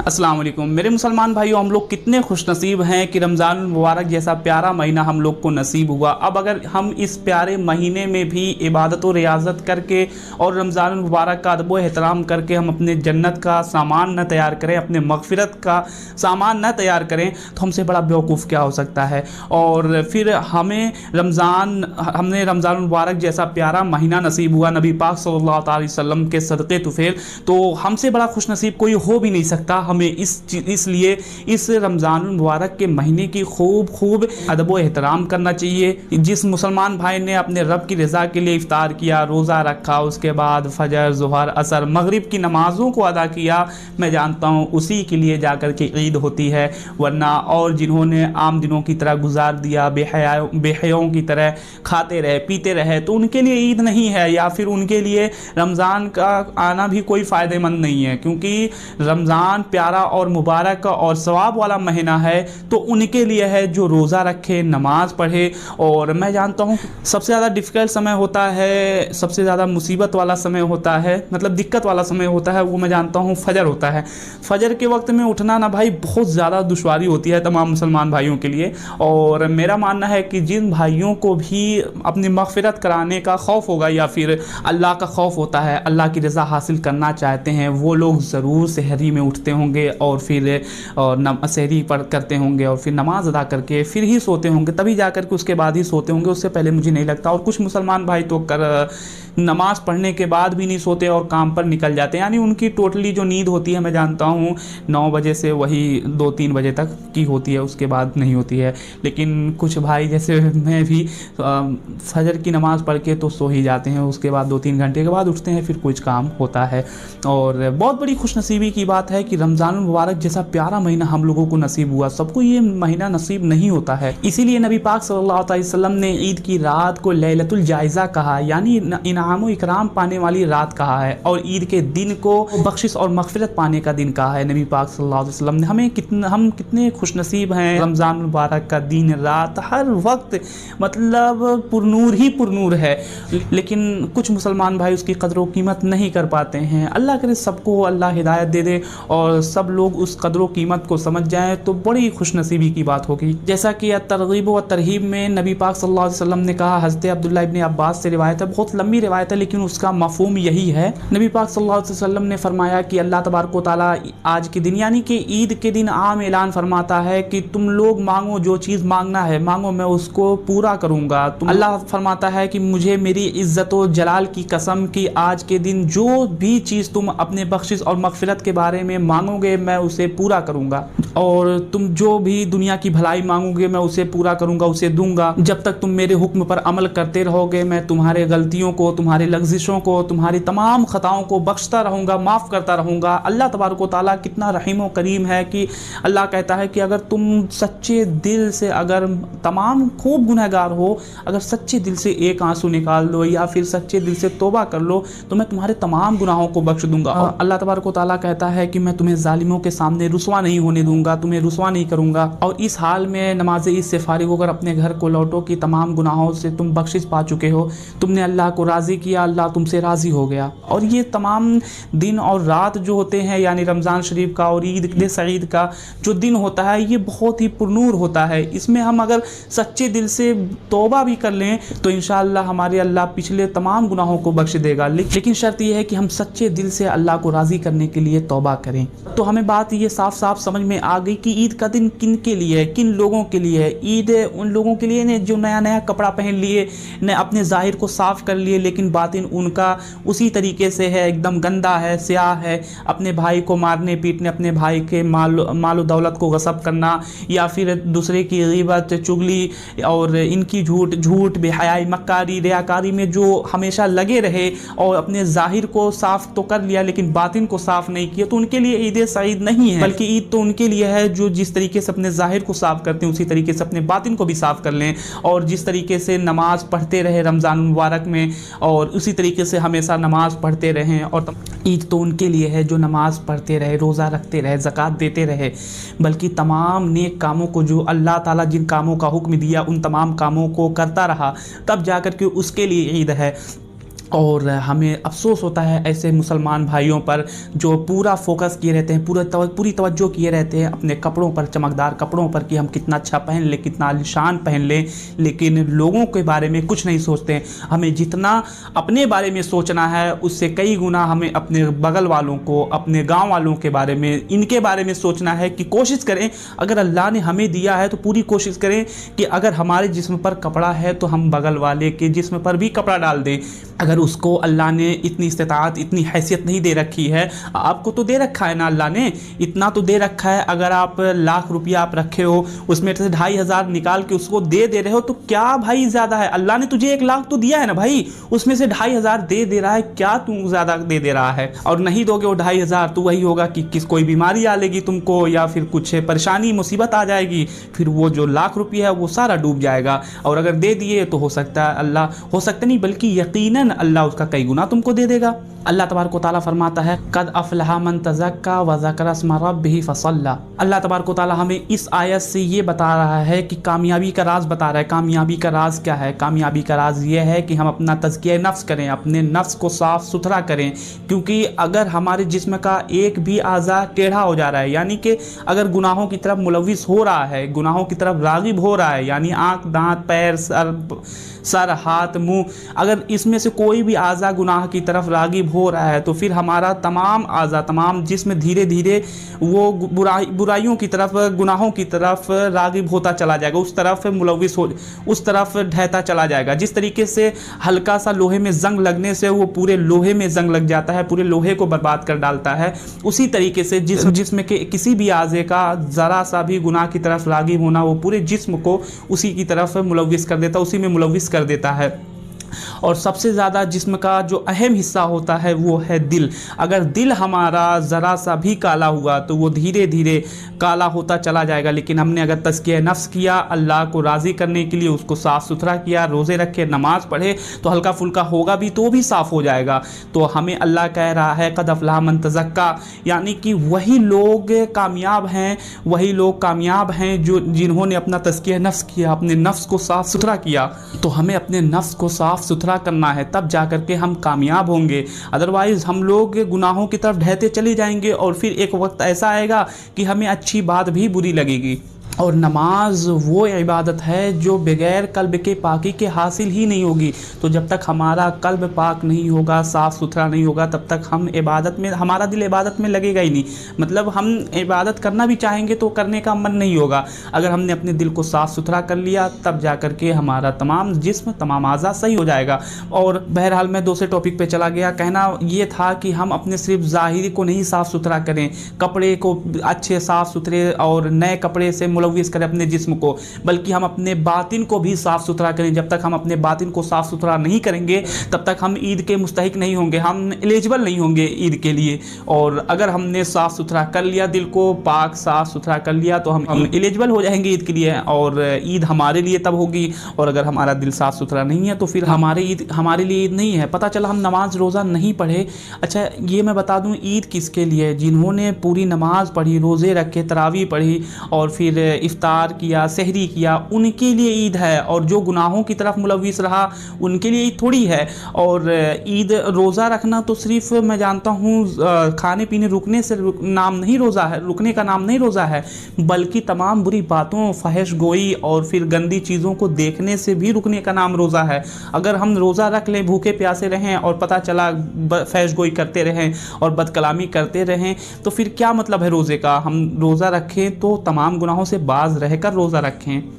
अस्सलाम वालेकुम मेरे मुसलमान भाइयों, हम लोग कितने खुश नसीब हैं कि रमज़ान मुबारक जैसा प्यारा महीना हम लोग को नसीब हुआ। अब अगर हम इस प्यारे महीने में भी इबादत और रियाज़त करके और रमज़ान मुबारक का अदब व एहतराम करके हम अपने जन्नत का सामान न तैयार करें, अपने मग़फ़िरत का सामान न तैयार करें, तो हमसे बड़ा बेवकूफ़ क्या हो सकता है। और फिर हमने रमज़ान मुबारक जैसा प्यारा महीना नसीब हुआ नबी पाक सल्लल्लाहु अलैहि वसल्लम के सदक़े तुफ़ैल, तो हमसे बड़ा खुश नसीब कोई हो भी नहीं सकता। हमें इसलिए इस रमज़ान मुबारक के महीने की खूब अदब व एहतराम करना चाहिए। जिस मुसलमान भाई ने अपने रब की रज़ा के लिए इफ्तार किया, रोज़ा रखा, उसके बाद फजर, ज़ोहर, असर, मगरिब की नमाज़ों को अदा किया, मैं जानता हूँ उसी के लिए जाकर के ईद होती है। वरना और जिन्होंने आम दिनों की तरह गुजार दिया, बेहयाओं की तरह खाते रहे पीते रहे, तो उनके लिए ईद नहीं है, या फिर उनके लिए रमज़ान का आना भी कोई फ़ायदेमंद नहीं है। क्योंकि रमज़ान प्यारा और मुबारक और सवाब वाला महीना है, तो उनके लिए है जो रोज़ा रखे, नमाज पढ़े। और मैं जानता हूँ सबसे ज़्यादा डिफ़िकल्ट समय होता है, सबसे ज़्यादा मुसीबत वाला समय होता है, मतलब दिक्कत वाला समय होता है, वो मैं जानता हूँ फजर होता है। फजर के वक्त में उठना ना भाई बहुत ज़्यादा दुश्वारी होती है तमाम मुसलमान भाइयों के लिए। और मेरा मानना है कि जिन भाइयों को भी अपनी मग़फ़िरत कराने का खौफ होगा या फिर अल्लाह का खौफ होता है, अल्लाह की रज़ा हासिल करना चाहते हैं, वो लोग ज़रूर सहरी में उठते होंगे और फिर सहरी करते होंगे और फिर नमाज अदा करके फिर ही सोते होंगे, तभी जा कर के उसके बाद ही सोते होंगे, उससे पहले मुझे नहीं लगता। और कुछ मुसलमान भाई तो नमाज पढ़ने के बाद भी नहीं सोते और काम पर निकल जाते हैं, यानी उनकी टोटली जो नींद होती है, मैं जानता हूँ 9 बजे से वही 2-3 बजे तक की होती है, उसके बाद नहीं होती है। लेकिन कुछ भाई जैसे मैं भी फजर की नमाज़ पढ़ के तो सो ही जाते हैं, उसके बाद 2-3 घंटे के बाद उठते हैं, फिर कुछ काम होता है। और बहुत बड़ी खुशनसीबी की बात है कि रमज़ान मुबारक जैसा प्यारा महीना हम लोगों को नसीब हुआ। सबको ये महीना नसीब नहीं होता है, इसीलिए नबी पाक सल्लल्लाहु अलैहि वसल्लम ने ईद की रात को लैलतुल जायज़ा कहा, यानी इनाम इकराम पाने वाली रात कहा है, और ईद के दिन को बख्शिश और मग़फ़िरत पाने का दिन कहा है नबी पाक सल्लल्लाहु अलैहि वसल्लम ने। हम कितने खुशनसीब हैं। रमज़ान मुबारक का दिन रात हर वक्त मतलब पुरनूर ही पुरनूर है, लेकिन कुछ मुसलमान भाई उसकी कदर व कीमत नहीं कर पाते हैं। अल्लाह करे सबको अल्लाह हिदायत दे दे और सब लोग उस कदर व कीमत को समझ जाएं, तो बड़ी खुशनसीबी की बात होगी। जैसा कि तरग़ीब व तरहीब में नबी पाक सल्लल्लाहु अलैहि वसल्लम ने कहा, हज़रत अब्दुल्लाह इब्न अब्बास से रिवायत है, बहुत लंबी रिवायत है लेकिन उसका मफ़हूम यही है। नबी पाक सल्लल्लाहु अलैहि वसल्लम ने फरमाया कि अल्लाह तबारक व तआला आज के दिन यानी कि ईद के दिन आम ऐलान फरमाता है कि तुम लोग मांगो, जो चीज़ मांगना है मांगो, मैं उसको पूरा करूँगा। अल्लाह फरमाता है कि मुझे मेरी इज़्ज़त व जलाल की कसम कि आज के दिन जो भी चीज़ तुम अपने बख्शिश और मग़फ़िरत के बारे में मांगोगे मैं उसे पूरा करूँगा, और तुम जो भी दुनिया की भलाई मांगोगे मैं उसे पूरा करूँगा, उसे दूंगा। जब तक तुम मेरे हुक्म पर अमल करते रहोगे मैं तुम्हारे गलतियों को, तुम्हारी लग़्ज़िशों को, तुम्हारी तमाम ख़ताओं को बख्शता रहूँगा, माफ़ करता रहूँगा। अल्लाह तबारक व तआला कितना रहीम व करीम है कि अल्लाह कहता है कि अगर तुम सच्चे दिल से, अगर तमाम खूब गुनहगार हो, अगर सच्चे दिल से एक आंसू निकाल लो या फिर सच्चे दिल से तौबा कर लो, तो मैं तुम्हारे तमाम गुनाहों को बख्श दूंगा। और अल्लाह तबारक व तआला कहता है कि मैं तुम्हें ज़ालिमों के सामने रुसवा नहीं होने दूंगा, तुम्हें रुसवा नहीं करूँगा। और इस हाल में नमाज ईद से फारिग होकर अपने घर को लौटो कि तमाम गुनाहों से तुम बख्शिश पा चुके हो, तुमने अल्लाह को राज़ी किया, अल्लाह तुमसे राज़ी हो गया। और ये तमाम दिन और रात जो होते हैं, यानी रमज़ान शरीफ का और ईद सईद का जो दिन होता है, ये बहुत ही पुरनूर होता है। इसमें हम अगर सच्चे दिल से तौबा भी कर लें तो इंशाअल्लाह हमारे अल्लाह पिछले तमाम गुनाहों को बख्श देगा। लेकिन शर्त यह है कि हम सच्चे दिल से अल्लाह को राज़ी करने के लिए तौबा करें। तो हमें बात ये साफ साफ समझ में आ गई कि ईद का दिन किन के लिए है, किन लोगों के लिए है। ईद उन लोगों के लिए ने जो नया नया कपड़ा पहन लिए, ने अपने ज़ाहिर को साफ़ कर लिए, लेकिन बातिन उनका उसी तरीके से है, एकदम गंदा है, स्याह है। अपने भाई को मारने पीटने, अपने भाई के माल दौलत को गसब करना, या फिर दूसरे की ग़ीबत, चुगली और इनकी झूठ बेहयाई, मक्कारी, रियाकारी में जो हमेशा लगे रहे और अपने ज़ाहिर को साफ़ तो कर लिया लेकिन बातिन को साफ़ नहीं किया, तो उनके लिए ईद सईद नहीं है। बल्कि ईद तो उनके लिए है जो जिस तरीके से अपने ज़ाहिर को साफ़ करते हैं उसी तरीके से अपने बातिन को भी साफ़ कर लें, और जिस तरीके से नमाज पढ़ते रहे रमज़ान मुबारक में और उसी तरीके से हमेशा नमाज पढ़ते रहें। और ईद तो उनके लिए है जो नमाज पढ़ते रहे, रोज़ा रखते रहे, ज़कात देते रहे, बल्कि तमाम नेक कामों को जो अल्लाह ताला जिन कामों का हुक्म दिया उन तमाम कामों को करता रहा, तब जाकर के उसके लिए ईद है। और हमें अफसोस होता है ऐसे मुसलमान भाइयों पर जो पूरा फोकस किए रहते हैं, पूरी तवज्जो किए रहते हैं अपने कपड़ों पर, चमकदार कपड़ों पर, कि हम कितना अच्छा पहन लें, कितना आलीशान पहन लें, लेकिन लोगों के बारे में कुछ नहीं सोचते हैं। हमें जितना अपने बारे में सोचना है उससे कई गुना हमें अपने बगल वालों को, अपने गाँव वालों के बारे में, इनके बारे में सोचना है। कि कोशिश करें, अगर अल्लाह ने हमें दिया है तो पूरी कोशिश करें कि अगर हमारे जिस्म पर कपड़ा है तो हम बगल वाले के जिस्म पर भी कपड़ा डाल दें। अगर उसको अल्लाह ने इतनी इस्तिताअत, इतनी हैसियत नहीं दे रखी है, आपको तो दे रखा है ना अल्लाह ने, इतना तो दे रखा है। अगर आप लाख रुपया आप रखे हो, उसमें से 2,500 निकाल के उसको दे रहे हो, तो क्या भाई ज़्यादा है? अल्लाह ने तुझे 1 लाख तो दिया है ना भाई, उसमें से 2,500 दे रहा है, क्या तू ज़्यादा दे रहा है? और नहीं दोगे वो 2,500 तो वही होगा कि कोई बीमारी आ लेगी तुमको, या फिर कुछ परेशानी मुसीबत आ जाएगी, फिर वो जो लाख रुपया है वो सारा डूब जाएगा। और अगर दे दिए तो हो सकता है अल्लाह, हो सकता नहीं बल्कि यकीनन अल्लाह उसका कई गुना तुमको दे देगा। अल्लाह तबारक व तआला फरमाता है, कद अफलहा मन तज़क्का व ज़करा अस्मा रब्बिही फसल्ला। अल्लाह तबारक व तआला हमें इस आयत से ये बता रहा है कि कामयाबी का राज बता रहा है। कामयाबी का राज क्या है? कामयाबी का राज ये है कि हम अपना तज़किया नफ्स करें, अपने नफ्स को साफ़ सुथरा करें। क्योंकि अगर हमारे जिस्म का एक भी आज़ा टेढ़ा हो जा रहा है, यानी कि अगर गुनाहों की तरफ मुलविस हो रहा है, गुनाहों की तरफ रागिब हो रहा है, यानी आँख, दांत, पैर, सर, हाथ, मुंह, अगर इसमें से कोई भी आज़ा गुनाह की तरफ रागिब हो रहा है, तो फिर हमारा तमाम आज़ा, तमाम जिस्म धीरे धीरे वो बुराइयों की तरफ, गुनाहों की तरफ रागिब होता चला जाएगा, उस तरफ मुलविस हो, उस तरफ ढहता चला जाएगा। जिस तरीके से हल्का सा लोहे में जंग लगने से वो पूरे लोहे में जंग लग जाता है, पूरे लोहे को बर्बाद कर डालता है, उसी तरीके से जिस्म के किसी भी आज़े का ज़रा सा भी गुनाह की तरफ रागिब होना, वो पूरे जिस्म को उसी की तरफ मुलविस कर देता, उसी में मुलविस कर देता है। और सबसे ज़्यादा जिस्म का जो अहम हिस्सा होता है वो है दिल। अगर दिल हमारा ज़रा सा भी काला हुआ तो वो धीरे धीरे काला होता चला जाएगा। लेकिन हमने अगर तज़किया नफ्स किया, अल्लाह को राज़ी करने के लिए उसको साफ़ सुथरा किया, रोज़े रखे, नमाज़ पढ़े, तो हल्का फुल्का होगा भी तो भी साफ़ हो जाएगा। तो हमें अल्लाह कह रहा है क़द अफ़लहा मन तज़क्का, यानी कि वही लोग कामयाब हैं, वही लोग कामयाब हैं जो जिन्होंने अपना तज़किया नफ्स किया, अपने नफ्स को साफ़ सुथरा किया। तो हमें अपने नफ्स को साफ़ सुथरा करना है, तब जा कर के हम कामयाब होंगे। अदरवाइज़ हम लोग गुनाहों की तरफ ढहते चले जाएंगे और फिर एक वक्त ऐसा आएगा कि हमें अच्छी बात भी बुरी लगेगी। और नमाज वो इबादत है जो बग़ैर कल्ब के पाकी के हासिल ही नहीं होगी। तो जब तक हमारा कल्ब पाक नहीं होगा, साफ़ सुथरा नहीं होगा, तब तक हम इबादत में, हमारा दिल इबादत में लगेगा ही नहीं। मतलब हम इबादत करना भी चाहेंगे तो करने का मन नहीं होगा। अगर हमने अपने दिल को साफ़ सुथरा कर लिया, तब जा कर के हमारा तमाम जिस्म, तमाम आज़ा सही हो जाएगा। और बहरहाल मैं दूसरे टॉपिक पे चला गया। कहना ये था कि हम अपने सिर्फ ज़ाहिरी को नहीं साफ़ सुथरा करें, कपड़े को अच्छे साफ़ सुथरे और नए कपड़े से मुलविस करें अपने जिस्म को, बल्कि हम अपने बातिन को भी साफ़ सुथरा करें। जब तक हम अपने बातिन को साफ़ सुथरा नहीं करेंगे, तब तक हम ईद के मुस्तहिक नहीं होंगे, हम एलिजिबल नहीं होंगे ईद के लिए। और अगर हमने साफ़ सुथरा कर लिया, दिल को पाक साफ़ सुथरा कर लिया, तो हम एलिजिबल हो जाएंगे ईद के लिए, और ईद हमारे लिए तब होगी। और अगर हमारा दिल साफ़ सुथरा नहीं है तो फिर हमारे लिए ईद नहीं है। पता चला हम नमाज रोज़ा नहीं पढ़े। अच्छा, ये मैं बता दूँ, ईद किसके लिए? जिन्होंने पूरी नमाज पढ़ी, रोज़े रखे, तरावी पढ़ी और फिर इफ्तार किया, सहरी किया, उनके लिए ईद है। और जो गुनाहों की तरफ मुलविस रहा, उनके लिए ईद थोड़ी है। और ईद, रोज़ा रखना तो सिर्फ मैं जानता हूँ खाने पीने रुकने से नाम नहीं रोज़ा है, रुकने का नाम नहीं रोज़ा है, बल्कि तमाम बुरी बातों, फहश गोई और फिर गंदी चीज़ों को देखने से भी रुकने का नाम रोज़ा है। अगर हम रोज़ा रख लें, भूखे प्यासे रहें और पता चला फहश गोई करते रहें और बदकलामी करते रहें, तो फिर क्या मतलब है रोज़े का? हम रोज़ा रखें तो तमाम गुनाहों से बाज रहकर रोज़ा रखें।